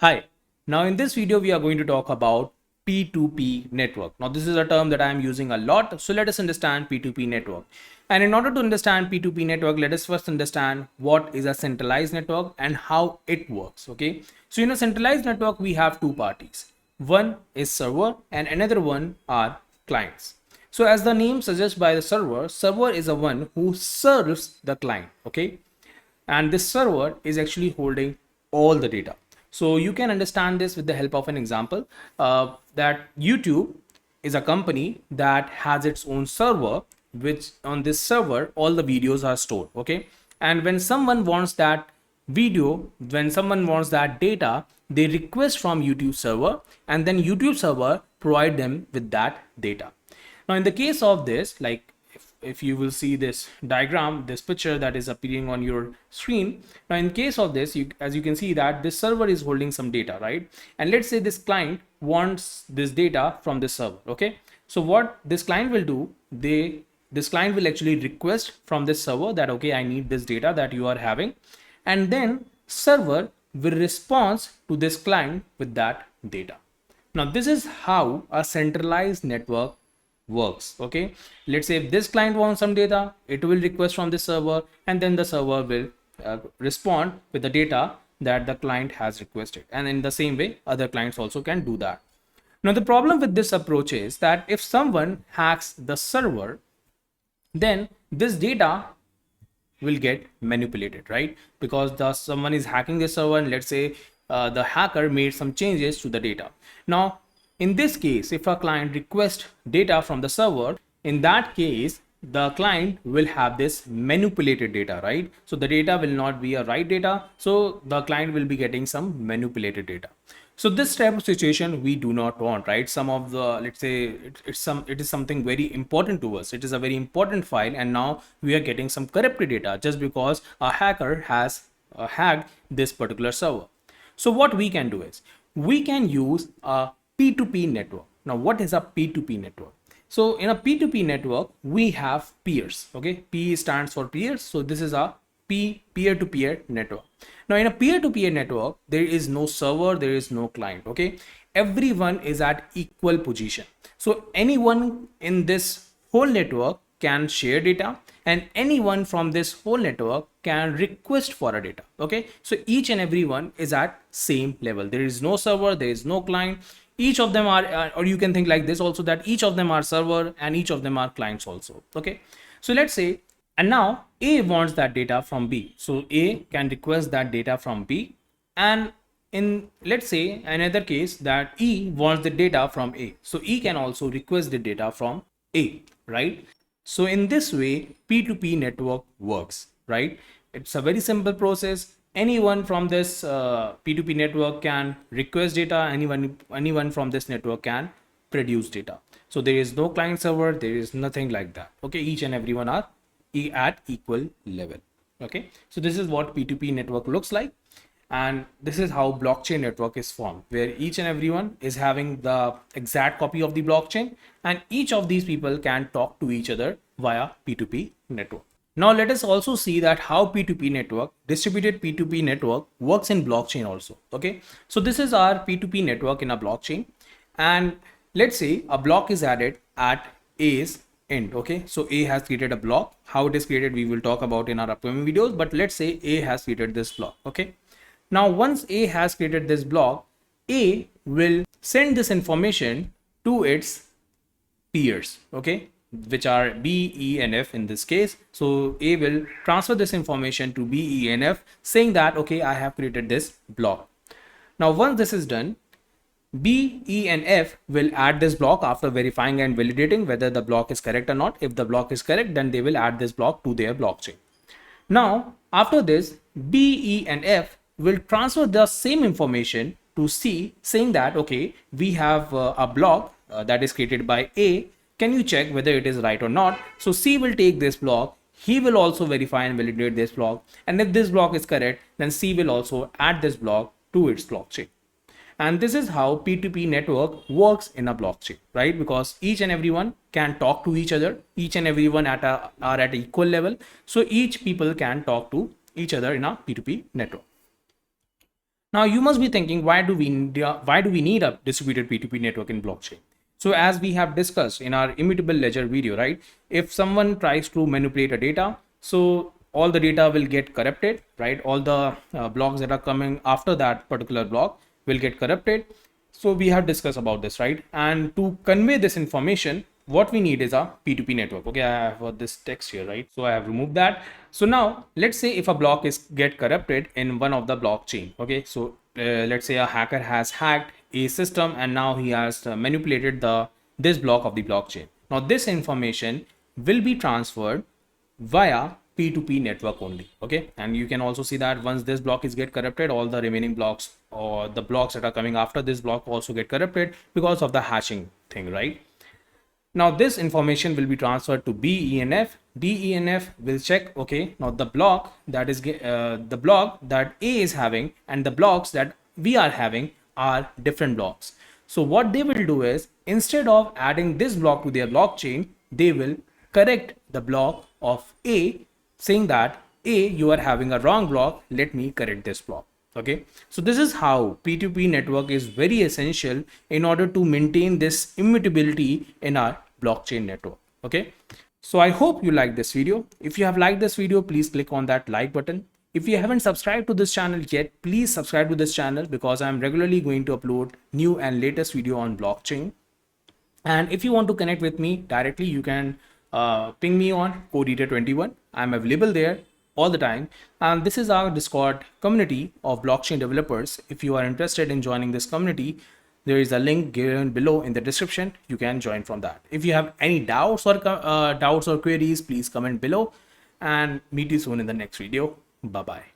Hi, now in this video we are going to talk about P2P network. Now this is a term that I am using a lot, so let us understand P2P network. And in order to understand P2P network, let us first understand what is a centralized network and how it works, okay? So in a centralized network, we have two parties. One is server and another one are clients. So as the name suggests by the server is the one who serves the client, okay? And this server is actually holding all the data. So you can understand this with the help of an example that YouTube is a company that has its own server, which on this server all the videos are stored, okay? And when someone wants that video, when someone wants that data, they request from YouTube server, and then YouTube server provide them with that data. Now in the case of this, like if you will see this diagram, this picture that is appearing on your screen. Now in case of this, as you can see that this server is holding some data, right? And let's say this client wants this data from this server, okay? So what this client will do, this client will actually request from this server that, okay, I need this data that you are having. And then server will respond to this client with that data. Now this is how a centralized network works, okay? Let's say if this client wants some data, it will request from the server, and then the server will respond with the data that the client has requested. And in the same way, other clients also can do that. Now the problem with this approach is that if someone hacks the server, then this data will get manipulated, right? Because someone is hacking the server, and let's say the hacker made some changes to the data. Now in this case, if a client requests data from the server, in that case, the client will have this manipulated data, right? So the data will not be a right data. So the client will be getting some manipulated data. So this type of situation we do not want, right? Some of the, let's say it is something very important to us. It is a very important file, and now we are getting some corrupted data just because a hacker has hacked this particular server. So what we can do is we can use a P2P network. Now, what is a P2P network? So in a P2P network, we have peers, okay? P stands for peers. So this is a peer-to-peer network. Now in a peer-to-peer network, there is no server, there is no client, okay? Everyone is at equal position. So anyone in this whole network can share data, and anyone from this whole network can request for a data, okay? So each and everyone is at same level. There is no server, there is no client. Each of them are, or you can think like this also, that each of them are server and each of them are clients also, okay? So let's say, and now A wants that data from B. So A can request that data from B, and in, let's say, another case that E wants the data from A. So E can also request the data from A, right? So in this way, P2P network works, right? It's a very simple process. Anyone from this P2P network can request data. Anyone from this network can produce data. So there is no client server. There is nothing like that. Okay, each and everyone are at equal level. Okay, so this is what P2P network looks like. And this is how blockchain network is formed, where each and everyone is having the exact copy of the blockchain, and each of these people can talk to each other via P2P network. Now let us also see that how P2P network, distributed P2P network, works in blockchain also. Okay, so this is our P2P network in a blockchain, and let's say a block is added at A's end. Okay, so A has created a block. How it is created we will talk about in our upcoming videos, but let's say A has created this block. Okay, now once A has created this block, A will send this information to its peers, okay, which are B, E, and F in this case. So A will transfer this information to B, E, and F, saying that, okay, I have created this block. Now once this is done, B, E, and F will add this block after verifying and validating whether the block is correct or not. If the block is correct, then they will add this block to their blockchain. Now after this, B, E, and F will transfer the same information to C, saying that, okay, we have a block that is created by A. Can you check whether it is right or not? So C will take this block. He will also verify and validate this block. And if this block is correct, then C will also add this block to its blockchain. And this is how P2P network works in a blockchain, right? Because each and everyone can talk to each other. Each and everyone are at equal level. So each people can talk to each other in a P2P network. Now you must be thinking, why do we need a distributed P2P network in blockchain? So as we have discussed in our immutable ledger video, right? If someone tries to manipulate a data, so all the data will get corrupted, right? All the blocks that are coming after that particular block will get corrupted. So we have discussed about this, right? And to convey this information, what we need is a P2P network. Okay, I have this text here, right? So I have removed that. So now let's say if a block is get corrupted in one of the blockchain. Okay, so let's say a hacker has hacked a system and now he has manipulated this block of the blockchain. Now this information will be transferred via P2P network only. Okay, and you can also see that once this block is get corrupted, all the remaining blocks or the blocks that are coming after this block also get corrupted because of the hashing thing, right? Now this information will be transferred to BENF. DENF will check, okay, now the block that is the block that A is having and the blocks that we are having are different blocks. So what they will do is, instead of adding this block to their blockchain, they will correct the block of A, saying that A, you are having a wrong block, let me correct this block. Okay, so this is how P2P network is very essential in order to maintain this immutability in our blockchain network. Okay, so I hope you like this video. If you have liked this video, please click on that like button. If you haven't subscribed to this channel yet, please subscribe to this channel because I'm regularly going to upload new and latest video on blockchain. And if you want to connect with me directly, you can ping me on CodeEater21. I'm available there all the time. And this is our Discord community of blockchain developers. If you are interested in joining this community, there is a link given below in the description. You can join from that. If you have any doubts or queries, please comment below and meet you soon in the next video. Bye bye.